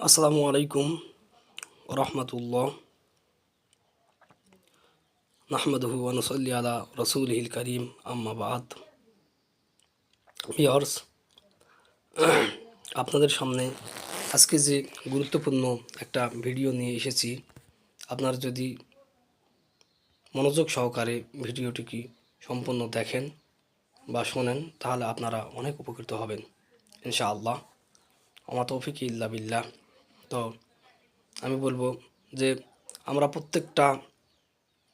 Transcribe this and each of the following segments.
আসসালামু আলাইকুম রহমতুল্লাহ নাহমাদুহু ওয়া নুসাল্লি আলা রাসূলিহিল কারীম আম্মা বাদ। ভিউয়ার্স, আপনাদের সামনে আজকে যে গুরুত্বপূর্ণ একটা ভিডিও নিয়ে এসেছি, আপনারা যদি মনোযোগ সহকারে ভিডিওটি সম্পূর্ণ দেখেন বা শোনেন তাহলে আপনারা অনেক উপকৃত হবেন ইনশাআল্লাহ। ওমা তৌফিক ইল্লা বিল্লাহ। তো আমি বলবো যে আমরা প্রত্যেকটা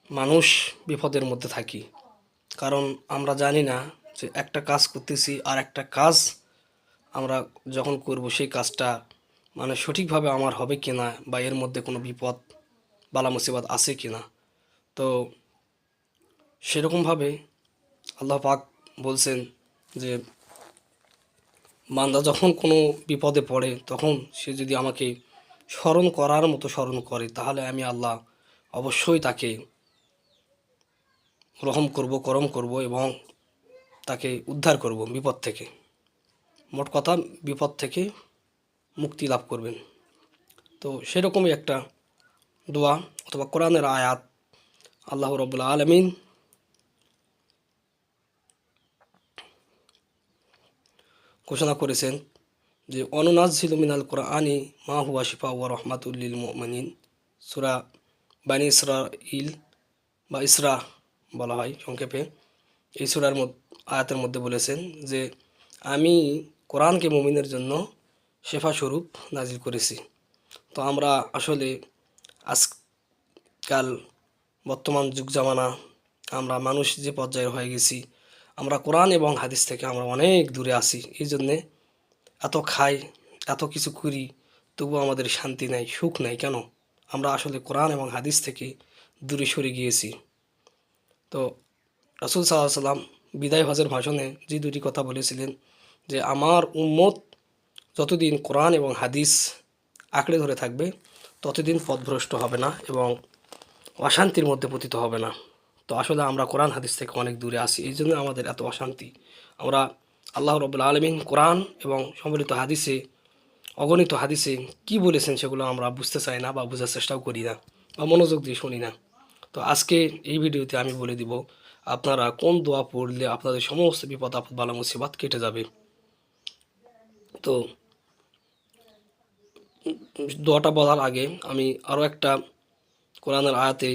মানুষ বিপদের মধ্যে থাকি, কারণ আমরা জানি না যে একটা কাজ করতেছি আর একটা কাজ আমরা যখন করব সেই কাজটা সঠিকভাবে আমার হবে কি না, বা এর মধ্যে কোনো বিপদ বালা মুসিবত আছে কি না। তো সেরকমভাবে আল্লাহ পাক বলছেন যে বান্দা যখন কোনো বিপদে পড়ে তখন সে যদি আমাকে স্মরণ করার মতো স্মরণ করে তাহলে আমি আল্লাহ অবশ্যই তাকে রহম করব, করম করব এবং তাকে উদ্ধার করব বিপদ থেকে। মোট কথা, বিপদ থেকে মুক্তি লাভ করবেন। তো সেরকমই একটা দোয়া অথবা কোরআনের আয়াত আল্লাহ রাব্বুল আলামিন ঘোষণা করেছেন যে অনুনাজ্জিলু মিনাল কোরআনি মা হুয়া শিফা ওয়া রাহমাতুল লিল মুমিনিন। সূরা বানী ইসরাঈল বা ইসরা বলা হয় সংক্ষেপে। এই সূরার আয়াতের মধ্যে বলেছেন যে আমি কোরআনকে মুমিনের জন্য শেফা স্বরূপ নাজিল করেছি। তো আমরা আসলে আজকাল বর্তমান যুগ জামানা আমরা মানুষ যে পর্যায়ে হয়ে গেছি, আমরা কোরআন এবং হাদিস থেকে আমরা অনেক দূরে আছি। এই জন্যে এত খাই, এত কিছু করি, তবুও আমাদের শান্তি নাই, সুখ নাই। কেন? আমরা আসলে কোরআন এবং হাদিস থেকে দূরে সরে গিয়েছি। তো রাসূল সাল্লাল্লাহু আলাইহি সাল্লাম বিদায় হজের ভাষণে যে দুটি কথা বলেছিলেন যে আমার উম্মত যতদিন কোরআন এবং হাদিস আঁকড়ে ধরে থাকবে ততদিন পথভ্রষ্ট হবে না এবং অশান্তির মধ্যে পতিত হবে না। তো আসলে আমরা কোরআন হাদিস থেকে অনেক দূরে আসি, এই জন্য আমাদের এত অশান্তি। আমরা আল্লাহ রাব্বুল আলামিন কোরআন এবং সম্বলিত হাদিসে, অগণিত হাদিসে কি বলেছেন সেগুলো আমরা বুঝতে চাই না বা বোঝার চেষ্টাও করি না বা মনোযোগ দিয়ে শুনি না। তো আজকে এই ভিডিওতে আমি বলে দিব আপনারা কোন দোয়া পড়লে আপনাদের সমস্ত বিপদ আপদ বালা মুসিবত কেটে যাবে। তো দোয়াটা বলার আগে আমি আরও একটা কোরআনের আয়াতে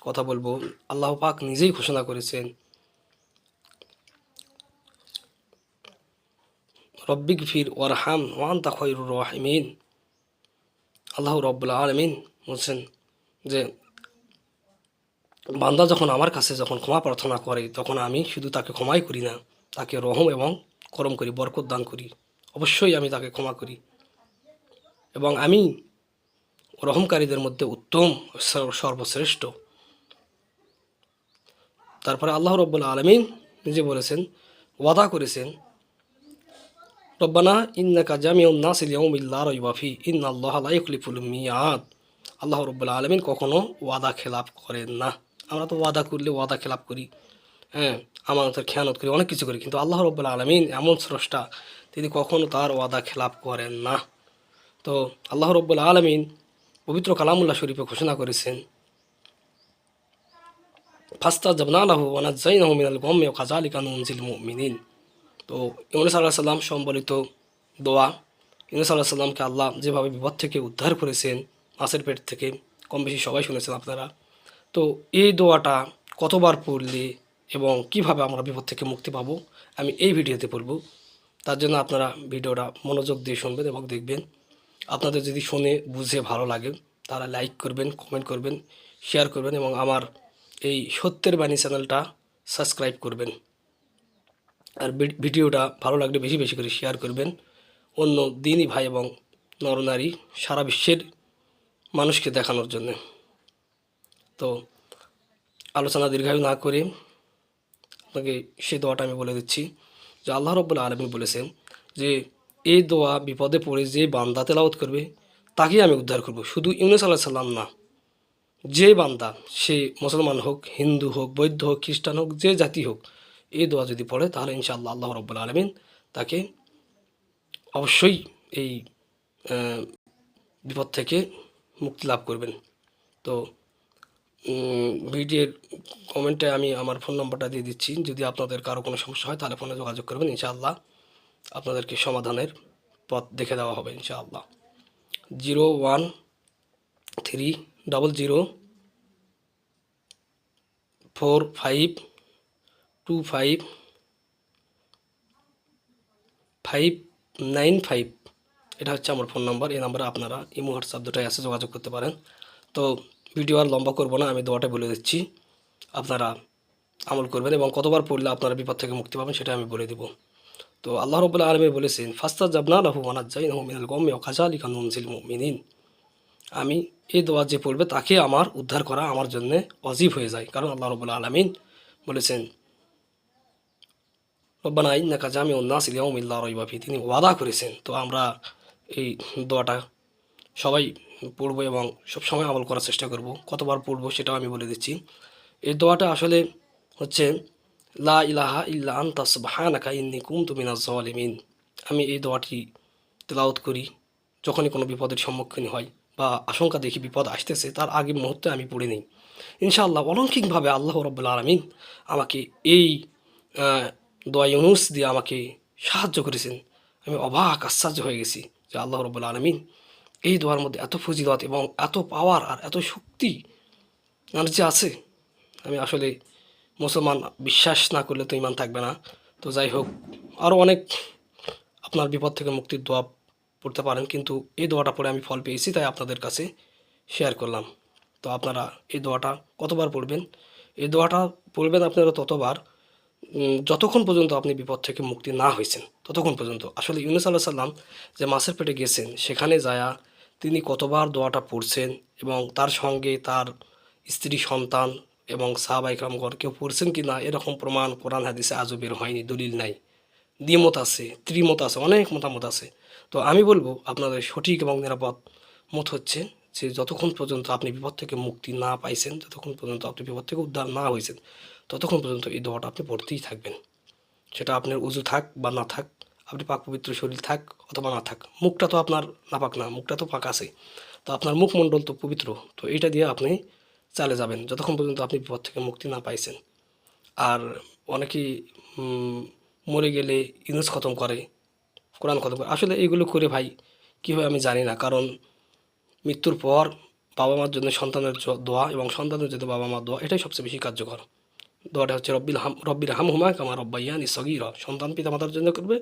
কথা বলবো। আল্লাহ পাক নিজেই ঘোষণা করেছেন রব্বিক ফির ওয়ারহাম ওয়ান্তা খয়রুর রাহিমিন। আল্লাহ রব্বুল আলামিন বলছেন যে বান্দা যখন আমার কাছে যখন ক্ষমা প্রার্থনা করে তখন আমি শুধু তাকে ক্ষমাই করি না, তাকে রহম এবং করম করি, বরকত দান করি। অবশ্যই আমি তাকে ক্ষমা করি এবং আমি রহমকারীদের মধ্যে উত্তম, সর্বশ্রেষ্ঠ। তারপরে আল্লাহ রব্বুল আলামিন নিজে বলেছেন, ওয়াদা করেছেন, রব্বানা ইন্নাকা জামিউন নাসি লিয়াউমিন লা রাইবা ফি ইন্নাল্লাহা লা ইখলিফুল মিয়াদ। আল্লাহ রব্বুল আলামিন কখনো ওয়াদা খেলাপ করেন না। আমরা তো ওয়াদা করলে ওয়াদা খেলাপ করি, হ্যাঁ, আমানতের খেয়ানত করি, অনেক কিছু করি, কিন্তু আল্লাহ রব্বুল আলামিন এমন স্রষ্টা, তিনি কখনো তার ওয়াদা খেলাপ করেন না। তো আল্লাহ রব্বুল আলামিন পবিত্র কালামুল্লাহ শরীফে ঘোষণা করেছেন, ফাস্তাজাবনা লাহু ওয়া নাজ্জাইনাহু মিনাল গাম্মি ওয়া কাযালিকা নুনজিল মুমিনিন। তো ইউনূস আলাইহিস সালাম সম্বলিত দোয়া, ইউনূস আলাইহিস সালামকে আল্লাহ যেভাবে বিপদ থেকে উদ্ধার করেছেন, মাছের পেট থেকে, কম বেশি সবাই শুনেছেন আপনারা। তো এই দোয়াটা কতবার পড়লে এবং কিভাবে আমরা বিপদ থেকে মুক্তি পাবো আমি এই ভিডিওতে বলবো। তার জন্য আপনারা ভিডিওটা মনোযোগ দিয়ে শুনবেন এবং দেখবেন। আপনাদের যদি শুনে বুঝে ভালো লাগে তারা লাইক করবেন, কমেন্ট করবেন, শেয়ার করবেন এবং আমার এই সত্যের বাণী চ্যানেলটা সাবস্ক্রাইব করবেন। আর ভিডিওটা ভালো লাগলে বেশি বেশি করে শেয়ার করবেন অন্য দিনই ভাই এবং নরনারী সারা বিশ্বের মানুষকে দেখানোর জন্য। তো আলোচনা দীর্ঘায়ু না করে আপনাকে সেই দোয়াটা আমি বলে দিচ্ছি যে আল্লাহ রাব্বুল আলামিন বলেছেন যে এই দোয়া বিপদে পড়ে যে বান্দা তেলাওয়াত করবে তাকেই আমি উদ্ধার করব। শুধু ইউনূস আলাইহিস সালাম না, যে বান্দা, সে মুসলমান হোক, হিন্দু হোক, বৌদ্ধ হোক, খ্রিস্টান হোক, যে জাতি হোক, এই দোয়া যদি পড়ে তাহলে ইনশাআল্লাহ আল্লাহ রাব্বুল আলামিন তাকে অবশ্যই এই বিপদ থেকে মুক্তি লাভ করবেন। তো ভিডিওর কমেন্টে আমি আমার ফোন নম্বরটা দিয়ে দিচ্ছি, যদি আপনাদের কারো কোনো সমস্যা হয় তাহলে ফোনে যোগাযোগ করবেন, ইনশাআল্লাহ আপনাদেরকে সমাধানের পথ দেখে দেওয়া হবে ইনশাআল্লাহ। 01000452559 এটা হচ্ছে আমার ফোন নাম্বার। এই নাম্বারে আপনারা ইমো হোয়াটসঅ্যাপ দুটাই আছে, যোগাযোগ করতে পারেন। তো ভিডিও আর লম্বা করবো না, আমি দোয়াটা বলে দিচ্ছি, আপনারা আমল করবেন এবং কতবার পড়লে আপনারা বিপদ থেকে মুক্তি পাবেন সেটা আমি বলে দেব। তো আল্লাহ রাব্বুল আলামিন বলেছেন, ফাস্তাজাবনা লাহু ওয়া নাজ্জাইনাহু মিনাল গাম্মি ওয়া কাযালিকা নুনজিল মুমিনিন। আমি এই দোয়া যে পড়বে তাকে আমার উদ্ধার করা আমার জন্য ওয়াজিব হয়ে যায়, কারণ আল্লাহ রাব্বুল আলামিন বলেছেন, রব্বানা ইন্নাকা জামিউন নাসি লিয়াউমিন লা রাইবা ফিহি, তিনি ওয়াদা করেছেন। তো আমরা এই দোয়াটা সবাই পড়বো এবং সবসময় আমল করার চেষ্টা করব। কতবার পড়বো সেটাও আমি বলে দিচ্ছি। এই দোয়াটা আসলে হচ্ছে লা ইলাহা ইল্লা আনতা সুবহানাকা ইন্নী কুনতু মিনাজ জালিমিন। আমি এই দোয়াটি তেলাওয়াত করি যখনই কোনো বিপদের সম্মুখীন হয় বা আশঙ্কা দেখি বিপদ আসতেছে, তার আগে মুহূর্তে আমি পড়ে নিই। ইনশাআল্লাহ অলৌকিকভাবে আল্লাহ রাব্বুল আলামিন আমাকে এই দোয়া ইউনুস দিয়ে আমাকে সাহায্য করেছেন। আমি অবাক আশ্চর্য হয়ে গেছি যে আল্লাহ রাব্বুল আলামিন এই দোয়ার মধ্যে এত ফজিলত এবং এত পাওয়ার আর এত শক্তি এনার্জি আছে। আমি আসলে মুসলমান, বিশ্বাস না করলে তো ইমান থাকবে না। তো যাই হোক, আরও অনেক আপনার বিপদ থেকে মুক্তির দোয়া পড়তে পারেন, কিন্তু এই দোয়াটা পড়ে আমি ফল পেয়েছি তাই আপনাদের কাছে শেয়ার করলাম। তো আপনারা এই দোয়াটা কতবার পড়বেন? এই দোয়াটা পড়বেন আপনারা ততবার যতক্ষণ পর্যন্ত আপনি বিপদ থেকে মুক্তি না হয়েছেন ততক্ষণ পর্যন্ত। আসলে ইউনুস আলাইহিস সালাম যে মাছের পেটে গেছেন, সেখানে যায়া তিনি কতবার দোয়াটা পড়ছেন এবং তার সঙ্গে তার স্ত্রী, সন্তান এবং সাহাবা ইকরামগণ কেউ পড়ছেন কি না এরকম প্রমাণ কোরআন হাদিসে আজও বের হয়নি, দলিল নাই। দ্বিমত আছে, ত্রিমত আছে, অনেক মতামত আছে। তো আমি বলবো আপনাদের সঠিক এবং নিরাপদ মত হচ্ছে যে যতক্ষণ পর্যন্ত আপনি বিপদ থেকে মুক্তি না পাইছেন, যতক্ষণ পর্যন্ত আপনি বিপদ থেকে উদ্ধার না হয়েছেন, ততক্ষণ পর্যন্ত এই দোয়াটা আপনি পড়তেই থাকবেন। সেটা আপনার উজু থাক বা না থাক, আপনি পাক পবিত্র শরীর থাক অথবা না থাক, মুখটা তো আপনার নাপাক না, মুখটা তো পাক আছে, তো আপনার মুখমণ্ডল তো পবিত্র। তো এইটা দিয়ে আপনি চালে যাবেন যতক্ষণ পর্যন্ত আপনি বিপদ থেকে মুক্তি না পাইছেন। আর অনেকেই মরে গেলে ইউনুস খতম করে, কোরআন খতম করে। আসলে এইগুলো করে ভাই কী হয় আমি জানি না, কারণ মৃত্যুর পর বাবা মার জন্য সন্তানের দোয়া এবং সন্তানের জন্য বাবা মার দোয়া, এটাই সবচেয়ে বেশি কার্যকর। দোয়াটা হচ্ছে রব্বির হামহুমা কামা রব্বাইয়ানি সগীরা। সন্তান পিতামাতার জন্য করবে,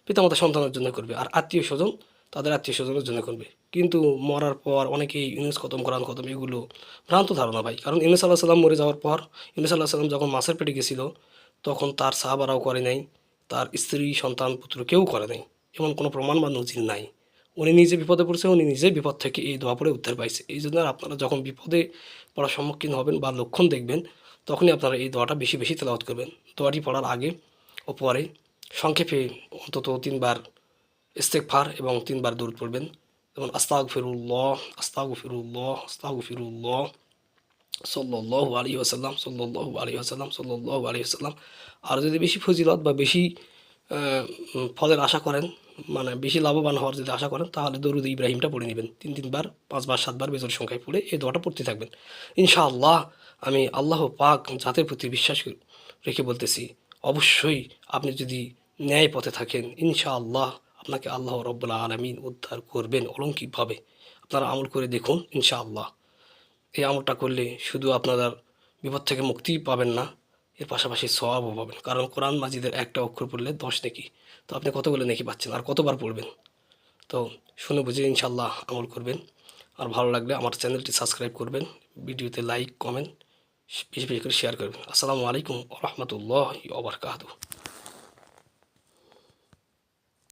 পিতামাতা সন্তানের জন্য করবে, আর আত্মীয় স্বজন তাদের আত্মীয় স্বজনের জন্য করবে। কিন্তু মরার পর অনেকেই ইউনুস খতম, কোরআন খতম, এগুলো ভ্রান্ত ধারণা ভাই। কারণ ইউনুস আল্লাহ সাল্লাম মরে যাওয়ার পর, ইউনুস আল্লাহ সাল্লাম যখন মাছের পেটে গেছিল তখন তার সাহাবারাও করে নাই, তার স্ত্রী, সন্তান, পুত্র কেউ করে নাই, এমন কোনো প্রমাণ বা নজির নাই। উনি নিজে বিপদে পড়ছে, উনি নিজে বিপদ থেকে এই দোয়া পড়ে উদ্ধার পাইছে। এই জন্য আপনারা যখন বিপদে পড়ার সম্মুখীন হবেন বা লক্ষণ দেখবেন, তখনই আপনারা এই দোয়াটা বেশি বেশি তেলাওয়াত করবেন। দোয়াটি পড়ার আগে ও পরে সংক্ষেপে অন্তত 3 বার ইস্তেগফার এবং 3 বার দরুদ পড়বেন। যেমন আস্তাগফিরুল্লাহ, আস্তাগফিরুল্লাহ, আস্তাগফিরুল্লাহ, সাল্লাল্লাহু আলাইহি ওয়াসাল্লাম, সাল্লাল্লাহু আলাইহি ওয়াসাল্লাম, সাল্লাল্লাহু আলাইহি ওয়াসাল্লাম। আর যদি বেশি ফজিলত বা বেশি ফলের আশা করেন, মানে বেশি লাভবান হওয়ার যদি আশা করেন, তাহলে দরুদ ইব্রাহিমটা পড়ে নেবেন 3 বার, 5 বার, 7 বার বেজোর সংখ্যায় পড়ে এই দোয়াটা পড়তে থাকবেন। ইনশাআল্লাহ আমি আল্লাহ পাক জাতের প্রতি বিশ্বাস রেখে বলতেছি, অবশ্যই আপনি যদি ন্যায় পথে থাকেন, ইনশাআল্লাহ আপনাকে আল্লাহ রাব্বুল আলামিন উদ্ধার করবেন অলৌকিকভাবে। আপনারা আমল করে দেখুন ইনশাআল্লাহ। এই আমলটা করলে শুধু আপনারা বিপদ থেকে মুক্তি পাবেন না, এর পাশাপাশি সওয়াবও পাবেন। কারণ কোরআন মাজিদের একটা অক্ষর পড়লে 10 নেকি। তো আপনি কতগুলো নেকি পাচ্ছেন আর কতবার পড়বেন? তো শুনে বুঝে ইনশাআল্লাহ আমল করবেন। আর ভালো লাগলে আমার চ্যানেলটি সাবস্ক্রাইব করবেন, ভিডিওতে লাইক, কমেন্ট বেশি বেশি করে শেয়ার করবেন। আসসালামু আলাইকুম ওয়া রাহমাতুল্লাহি ওয়া বারাকাতুহু।